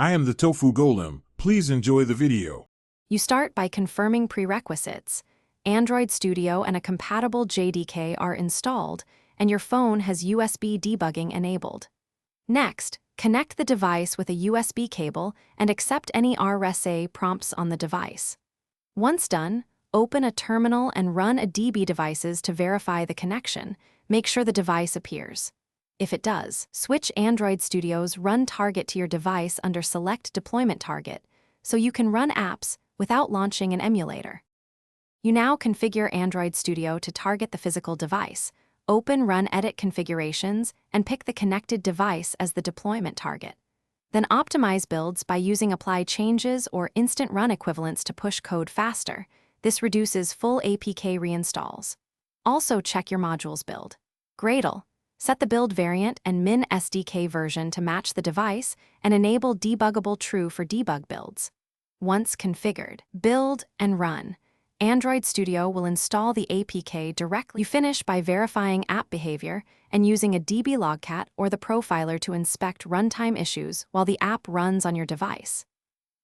I am the Tofu Golem. Please enjoy the video. You start by confirming prerequisites. Android Studio and a compatible JDK are installed, and your phone has USB debugging enabled. Next, connect the device with a USB cable and accept any RSA prompts on the device. Once done, open a terminal and run a DB devices to verify the connection. Make sure the device appears. If it does, switch Android Studio's Run Target to your device under Select Deployment Target, so you can run apps without launching an emulator. You now configure Android Studio to target the physical device. Open Run Edit Configurations and pick the connected device as the deployment target. Then optimize builds by using Apply Changes or Instant Run equivalents to push code faster. This reduces full APK reinstalls. Also check your modules build. Gradle. Set the build variant and min SDK version to match the device and enable debuggable true for debug builds. Once configured, build and run. Android Studio will install the APK directly. You finish by verifying app behavior and using a DB logcat or the profiler to inspect runtime issues while the app runs on your device.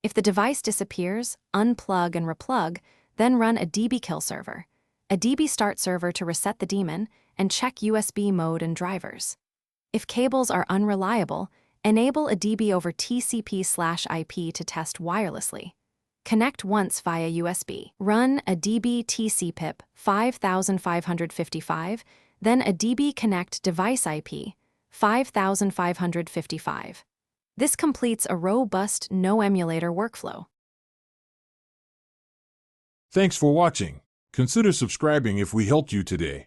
If the device disappears, unplug and replug, then run a DB kill server, a DB start server to reset the daemon, and check USB mode and drivers. If cables are unreliable, enable a DB over TCP/IP to test wirelessly. Connect once via USB. Run a DB TCPIP 5555, then a DB connect device IP 5555. This completes a robust no emulator workflow. Thanks for watching. Consider subscribing if we helped you today.